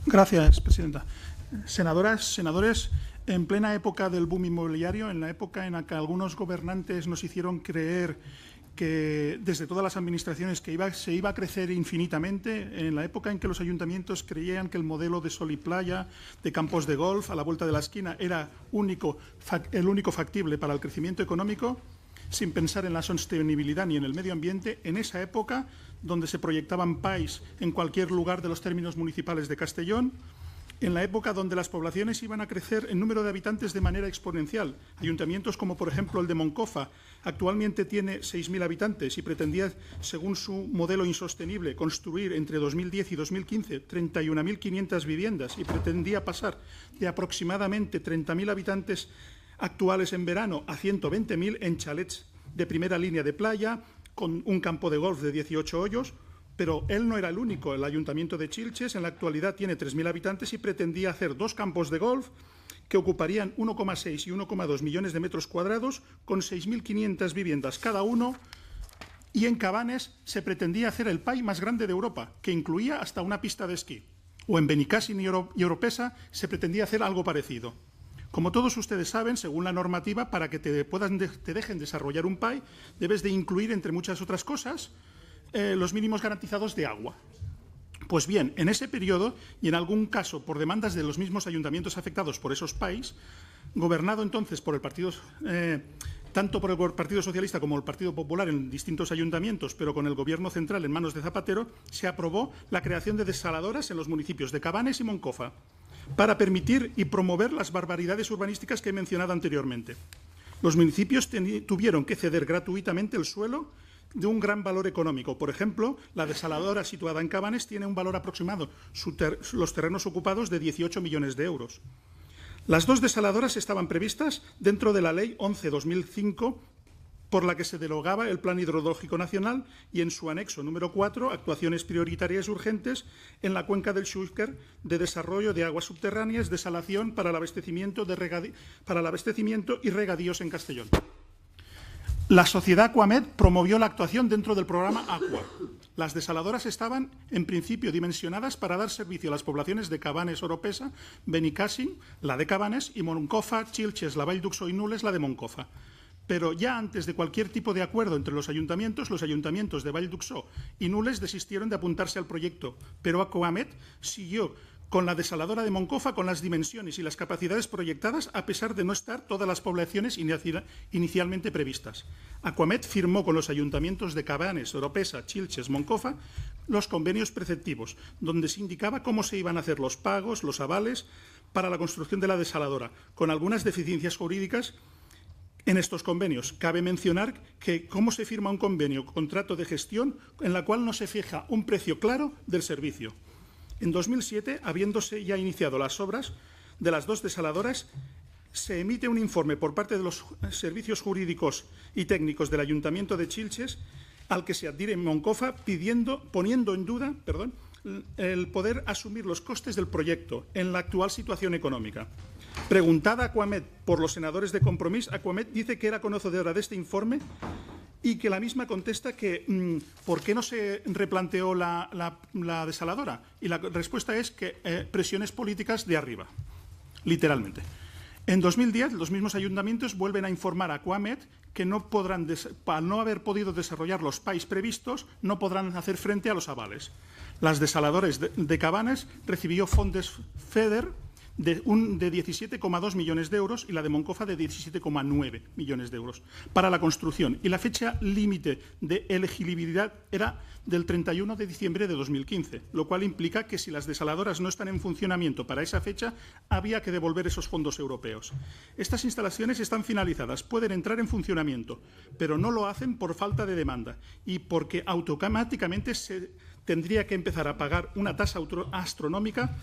Gracias, presidenta. Senadoras, senadores, en plena época del boom inmobiliario, en la época en la que algunos gobernantes nos hicieron creer que desde todas las administraciones que se iba a crecer infinitamente, en la época en que los ayuntamientos creían que el modelo de sol y playa, de campos de golf a la vuelta de la esquina era el único factible para el crecimiento económico, sin pensar en la sostenibilidad ni en el medio ambiente, en esa época donde se proyectaban PAIs en cualquier lugar de los términos municipales de Castellón, en la época donde las poblaciones iban a crecer en número de habitantes de manera exponencial. Ayuntamientos como, por ejemplo, el de Moncofa, actualmente tiene 6.000 habitantes y pretendía, según su modelo insostenible, construir entre 2010 y 2015 31.500 viviendas y pretendía pasar de aproximadamente 30.000 habitantes actuales en verano a 120.000 en chalets de primera línea de playa, con un campo de golf de 18 hoyos, pero él no era el único. El Ayuntamiento de Xilxes en la actualidad tiene 3.000 habitantes y pretendía hacer 2 campos de golf que ocuparían 1,6 y 1,2 millones de metros cuadrados con 6.500 viviendas cada uno, y en Cabanes se pretendía hacer el PAI más grande de Europa, que incluía hasta una pista de esquí. O en Benicàssim y Oropesa se pretendía hacer algo parecido. Como todos ustedes saben, según la normativa, para que te dejen desarrollar un PAI, debes de incluir, entre muchas otras cosas, los mínimos garantizados de agua. Pues bien, en ese periodo, y en algún caso por demandas de los mismos ayuntamientos afectados por esos PAIs, gobernado entonces por el partido, tanto por el Partido Socialista como el Partido Popular en distintos ayuntamientos, pero con el Gobierno central en manos de Zapatero, se aprobó la creación de desaladoras en los municipios de Cabanes y Moncofa, para permitir y promover las barbaridades urbanísticas que he mencionado anteriormente. Los municipios tuvieron que ceder gratuitamente el suelo de un gran valor económico. Por ejemplo, la desaladora situada en Cabanes tiene un valor aproximado, los terrenos ocupados, de 18 millones de euros. Las 2 desaladoras estaban previstas dentro de la Ley 11/2005, por la que se derogaba el Plan Hidrológico Nacional, y en su anexo número 4, actuaciones prioritarias urgentes en la cuenca del Xúquer de desarrollo de aguas subterráneas, desalación para el abastecimiento y regadíos en Castellón. La sociedad Aquamed promovió la actuación dentro del programa Aqua. Las desaladoras estaban, en principio, dimensionadas para dar servicio a las poblaciones de Cabanes, Oropesa, Benicàssim, la de Cabanes, y Moncofa, Xilxes, la Vall d'Uxó y Nules, la de Moncofa. Pero ya antes de cualquier tipo de acuerdo entre los ayuntamientos de Vall d'Uxó y Nules desistieron de apuntarse al proyecto, pero Aquamed siguió con la desaladora de Moncofa con las dimensiones y las capacidades proyectadas, a pesar de no estar todas las poblaciones inicialmente previstas. Aquamed firmó con los ayuntamientos de Cabanes, Oropesa, Xilxes, Moncofa los convenios preceptivos, donde se indicaba cómo se iban a hacer los pagos, los avales para la construcción de la desaladora, con algunas deficiencias jurídicas en estos convenios. Cabe mencionar que cómo se firma un convenio, contrato de gestión, en la cual no se fija un precio claro del servicio. En 2007, habiéndose ya iniciado las obras de las 2 desaladoras, se emite un informe por parte de los servicios jurídicos y técnicos del Ayuntamiento de Xilxes, al que se adhiere Moncofa, poniendo en duda el poder asumir los costes del proyecto en la actual situación económica. Preguntada a Aquamed por los senadores de Compromís, Aquamed dice que era conocedora de este informe y que la misma contesta que ¿por qué no se replanteó la desaladora? Y la respuesta es que presiones políticas de arriba, literalmente. En 2010, los mismos ayuntamientos vuelven a informar a Aquamed que no podrán, al no haber podido desarrollar los PAIs previstos, no podrán hacer frente a los avales. Las desaladoras de Cabanes recibió fondos FEDER de 17,2 millones de euros y la de Moncofa de 17,9 millones de euros para la construcción, y la fecha límite de elegibilidad era del 31 de diciembre de 2015, lo cual implica que si las desaladoras no están en funcionamiento para esa fecha, había que devolver esos fondos europeos. Estas instalaciones están finalizadas, pueden entrar en funcionamiento, pero no lo hacen por falta de demanda y porque automáticamente se tendría que empezar a pagar una tasa astronómica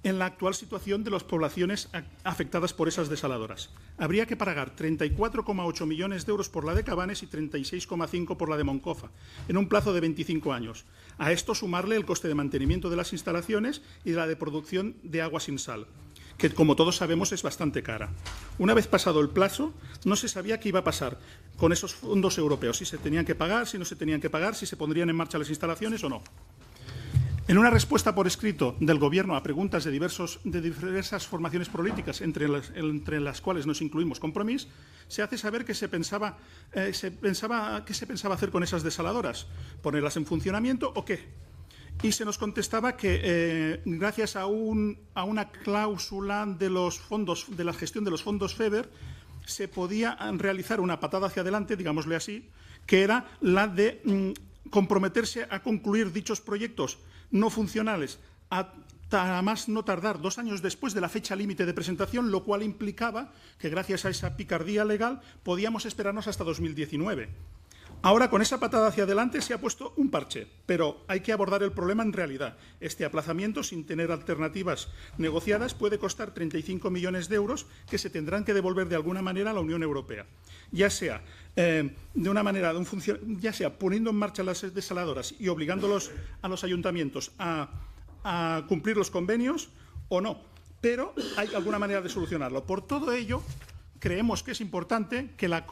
en la actual situación de las poblaciones afectadas por esas desaladoras. Habría que pagar 34,8 millones de euros por la de Cabanes y 36,5 por la de Moncofa, en un plazo de 25 años. A esto sumarle el coste de mantenimiento de las instalaciones y de la de producción de agua sin sal, que, como todos sabemos, es bastante cara. Una vez pasado el plazo, no se sabía qué iba a pasar con esos fondos europeos, si se tenían que pagar, si no se tenían que pagar, si se pondrían en marcha las instalaciones o no. En una respuesta por escrito del Gobierno a preguntas de diversas formaciones políticas, entre las cuales nos incluimos Compromís, se hace saber que se pensaba hacer con esas desaladoras, ponerlas en funcionamiento o qué. Y se nos contestaba que gracias a una cláusula de la gestión de los fondos FEDER se podía realizar una patada hacia adelante, digámosle así, que era la de comprometerse a concluir dichos proyectos no funcionales a más no tardar 2 años después de la fecha límite de presentación, lo cual implicaba que gracias a esa picardía legal podíamos esperarnos hasta 2019. Ahora, con esa patada hacia adelante se ha puesto un parche, pero hay que abordar el problema en realidad. Este aplazamiento, sin tener alternativas negociadas, puede costar 35 millones de euros que se tendrán que devolver de alguna manera a la Unión Europea, ya sea ya sea poniendo en marcha las desaladoras y obligándolos a los ayuntamientos a cumplir los convenios o no, pero hay alguna manera de solucionarlo. Por todo ello, creemos que es importante que la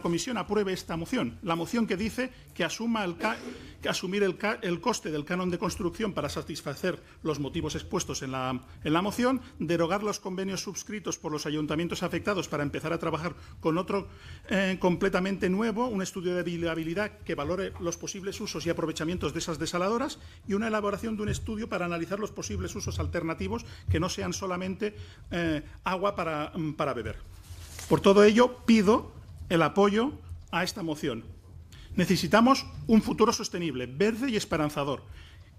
Comisión apruebe esta moción, la moción que dice que asumir el coste del canon de construcción para satisfacer los motivos expuestos en la moción, derogar los convenios suscritos por los ayuntamientos afectados para empezar a trabajar con otro completamente nuevo, un estudio de viabilidad que valore los posibles usos y aprovechamientos de esas desaladoras y una elaboración de un estudio para analizar los posibles usos alternativos que no sean solamente agua para beber. Por todo ello, pido el apoyo a esta moción. Necesitamos un futuro sostenible, verde y esperanzador,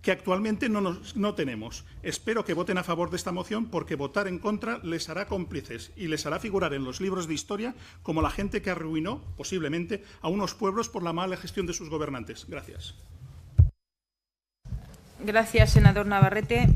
que actualmente no tenemos. Espero que voten a favor de esta moción porque votar en contra les hará cómplices y les hará figurar en los libros de historia como la gente que arruinó, posiblemente, a unos pueblos por la mala gestión de sus gobernantes. Gracias. Gracias, senador Navarrete.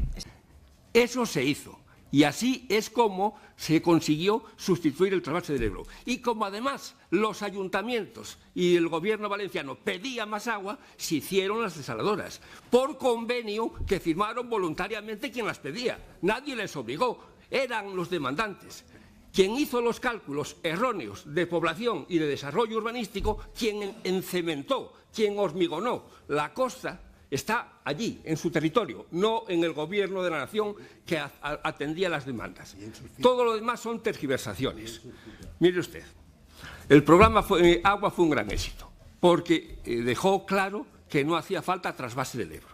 Eso se hizo. Y así es como se consiguió sustituir el trasvase del Ebro. Y como además los ayuntamientos y el Gobierno valenciano pedían más agua, se hicieron las desaladoras, por convenio que firmaron voluntariamente quien las pedía. Nadie les obligó, eran los demandantes. Quien hizo los cálculos erróneos de población y de desarrollo urbanístico, quien encementó, quien hormigonó la costa, está allí, en su territorio, no en el Gobierno de la Nación que atendía las demandas. Todo lo demás son tergiversaciones. Mire usted, el programa Agua fue un gran éxito, porque dejó claro que no hacía falta trasvase del Ebro.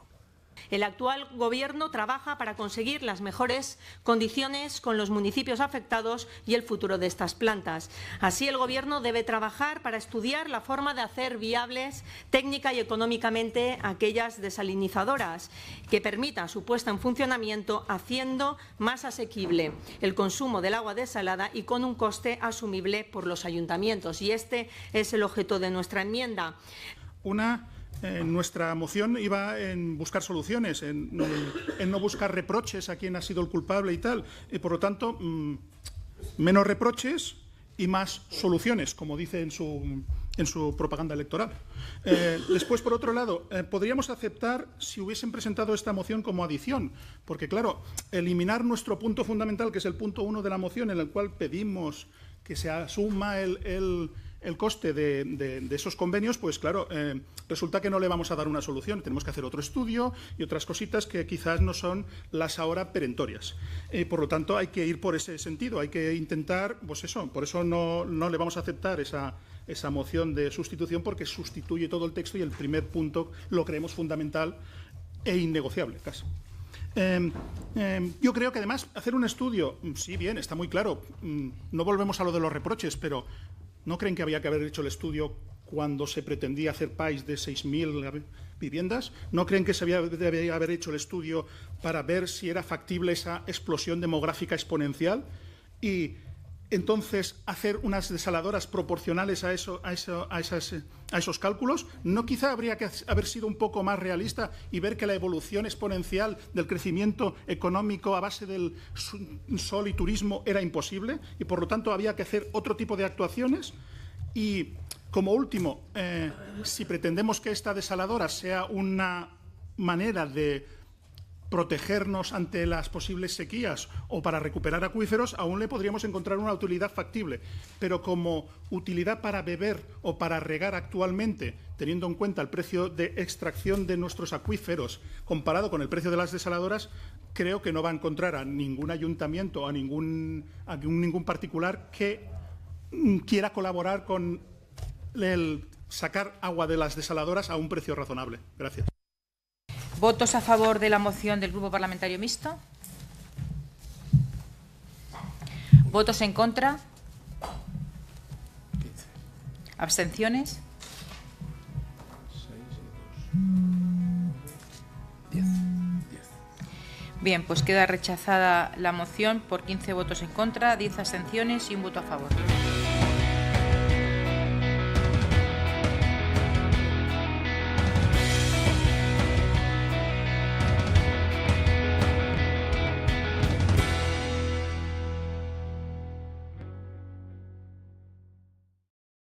El actual Gobierno trabaja para conseguir las mejores condiciones con los municipios afectados y el futuro de estas plantas. Así, el Gobierno debe trabajar para estudiar la forma de hacer viables técnica y económicamente aquellas desalinizadoras, que permita su puesta en funcionamiento, haciendo más asequible el consumo del agua desalada y con un coste asumible por los ayuntamientos. Y este es el objeto de nuestra enmienda. Nuestra moción iba en buscar soluciones, en no buscar reproches a quien ha sido el culpable y tal. Y por lo tanto, menos reproches y más soluciones, como dice en su propaganda electoral. Después, por otro lado, podríamos aceptar si hubiesen presentado esta moción como adición, porque, claro, eliminar nuestro punto fundamental, que es el punto 1 de la moción, en el cual pedimos que se asuma el coste de esos convenios, pues claro, resulta que no le vamos a dar una solución. Tenemos que hacer otro estudio y otras cositas que quizás no son las ahora perentorias. Por lo tanto, hay que ir por ese sentido, hay que intentar, pues eso, por eso no le vamos a aceptar esa moción de sustitución, porque sustituye todo el texto y el primer punto lo creemos fundamental e innegociable, casi. Yo creo que además hacer un estudio, sí, bien, está muy claro, no volvemos a lo de los reproches, pero ¿no creen que había que haber hecho el estudio cuando se pretendía hacer país de 6.000 viviendas? ¿No creen que se debía haber hecho el estudio para ver si era factible esa explosión demográfica exponencial y entonces hacer unas desaladoras proporcionales a esos cálculos? ¿No quizá habría que haber sido un poco más realista y ver que la evolución exponencial del crecimiento económico a base del sol y turismo era imposible y por lo tanto había que hacer otro tipo de actuaciones? Y como último, si pretendemos que esta desaladora sea una manera de protegernos ante las posibles sequías o para recuperar acuíferos, aún le podríamos encontrar una utilidad factible. Pero como utilidad para beber o para regar actualmente, teniendo en cuenta el precio de extracción de nuestros acuíferos comparado con el precio de las desaladoras, creo que no va a encontrar a ningún ayuntamiento, a ningún particular que quiera colaborar con el sacar agua de las desaladoras a un precio razonable. Gracias. ¿Votos a favor de la moción del Grupo Parlamentario Mixto? ¿Votos en contra? ¿Abstenciones? 10. Bien, pues queda rechazada la moción por 15 votos en contra, 10 abstenciones y un voto a favor.